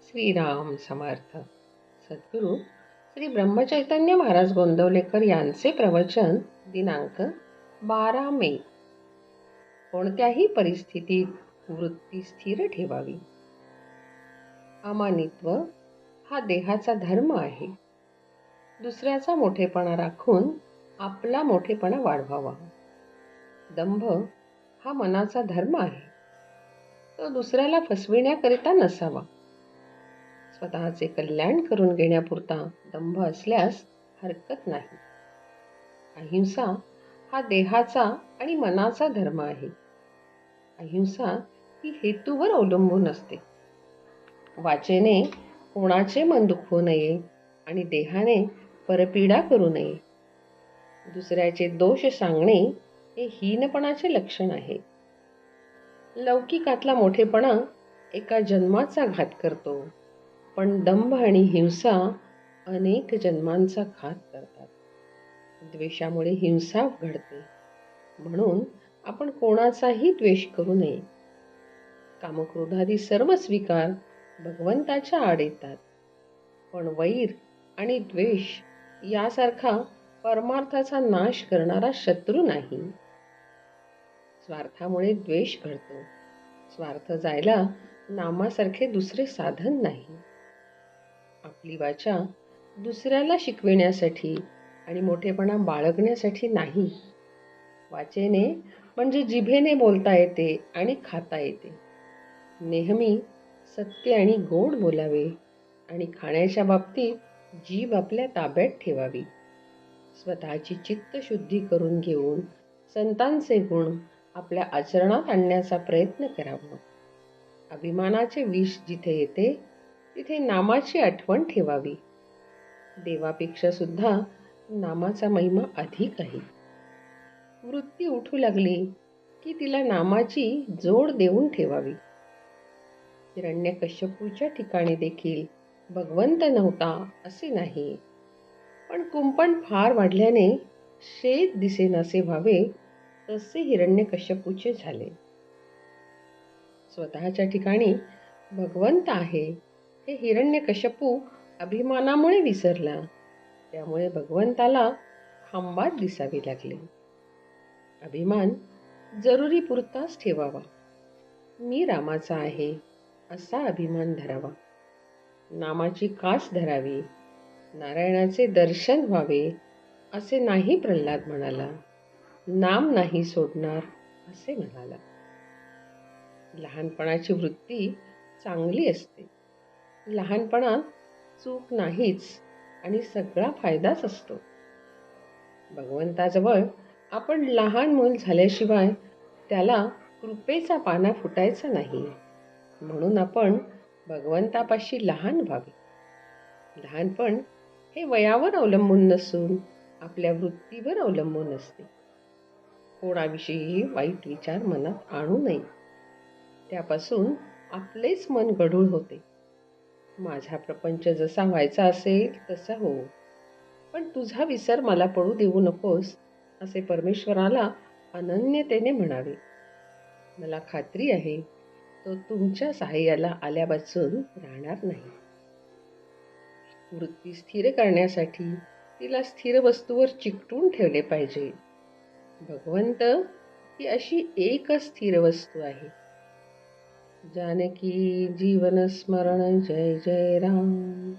श्रीराम समर्थ. सद्गुरू श्री ब्रह्मचैतन्य महाराज गोंदवलेकर यांचे प्रवचन दिनांक 12 मे. कोणत्याही परिस्थितीत वृत्ती स्थिर ठेवावी. अमानित्व हा देहाचा धर्म आहे. दुसऱ्याचा मोठेपणा राखून आपला मोठेपणा वाढवावा. दंभ हा मनाचा धर्म आहे. तो दुसऱ्याला फसविण्याकरिता नसावा. स्वतःचे कल्याण करून घेण्यापुरता दंभ असल्यास हरकत नाही. अहिंसा हा देहाचा आणि मनाचा धर्म आहे. अहिंसा ही हेतूवर अवलंबून असते. वाचेने कोणाचे मन दुखवू नये आणि देहाने परपीडा करू नये. दुसऱ्याचे दोष सांगणे हे हीनपणाचे लक्षण आहे. लौकिकातला मोठेपणा एका जन्माचा घात करतो, पण दंभ आणि हिंसा अनेक जन्मांचा घात करतात. द्वेषामुळे हिंसा घडते. म्हणून आपण कोणाचाही द्वेष करू नये. कामक्रोधादी सर्व स्वीकार भगवंताच्या आड येतात, पण वैर आणि द्वेष यासारखा परमार्थाचा नाश करणारा शत्रू नाही. स्वार्थामुळे द्वेष घडतो. स्वार्थ जायला नामासारखे दुसरे साधन नाही. आपली वाचा दुसऱ्याला शिकविण्यासाठी आणि मोठेपणा बाळगण्यासाठी नाही. वाचेने म्हणजे जिभेने बोलता येते आणि खाता येते. नेहमी सत्य आणि गोड बोलावे आणि खाण्याच्या बाबतीत जीभ आपल्या ताब्यात ठेवावी. स्वतःची चित्तशुद्धी करून घेऊन संतांचे गुण आपल्या आचरणात आणण्याचा प्रयत्न करावा. अभिमानाचे विष जिथे येते तिथे नामाची आठवण ठेवावी. देवापेक्षा सुद्धा नामाचा महिमा अधिक आहे. वृत्ती उठू लागली की तिला नामाची जोड देऊन ठेवावी. हिरण्यकश्यपूच्या ठिकाणी देखील भगवंत नव्हता असे नाही, पण कुंपण फार वाढल्याने शेत दिसेनासे व्हावे तसे हिरण्यकश्यपूचे झाले. स्वतःच्या ठिकाणी भगवंत आहे हे हिरण्यकश्यपू अभिमानामुळे विसरला. त्यामुळे भगवंताला खांबात दिसावे लागले. अभिमान जरुरी पुरताच ठेवावा. मी रामाचा आहे असा अभिमान धरावा. नामाची कास धरावी. नारायणाचे दर्शन व्हावे असे नाही प्रल्हाद म्हणाला. नाम नाही सोडणार असे म्हणाला. लहानपणाची वृत्ती चांगली असते. लहानपणात चूक नाहीच आणि सगळा फायदाच असतो. भगवंताजवळ आपण लहान मूल झाल्याशिवाय त्याला कृपेचा पाना फुटायचा नाही. म्हणून आपण भगवंतापाशी लहान व्हावे. लहानपण हे वयावर अवलंबून नसून आपल्या वृत्तीवर अवलंबून असते. कोणाविषयी वाईट विचार मनात आणू नये. त्यापासून आपलेच मन गढूळ होते. माझा प्रपंच जसा व्हायचा असेल तसा हो, पण तुझा विसर मला पडू देऊ नकोस असे परमेश्वराला अनन्यतेने म्हणावे. मला खात्री आहे तो तुमच्या सहाय्याला आल्यापासून राहणार नाही. वृत्ती स्थिर करण्यासाठी तिला स्थिर वस्तूवर चिकटून ठेवले पाहिजे. भगवंत ही अशी एकच स्थिर वस्तू आहे. जानकी जीवन स्मरण जय जय राम.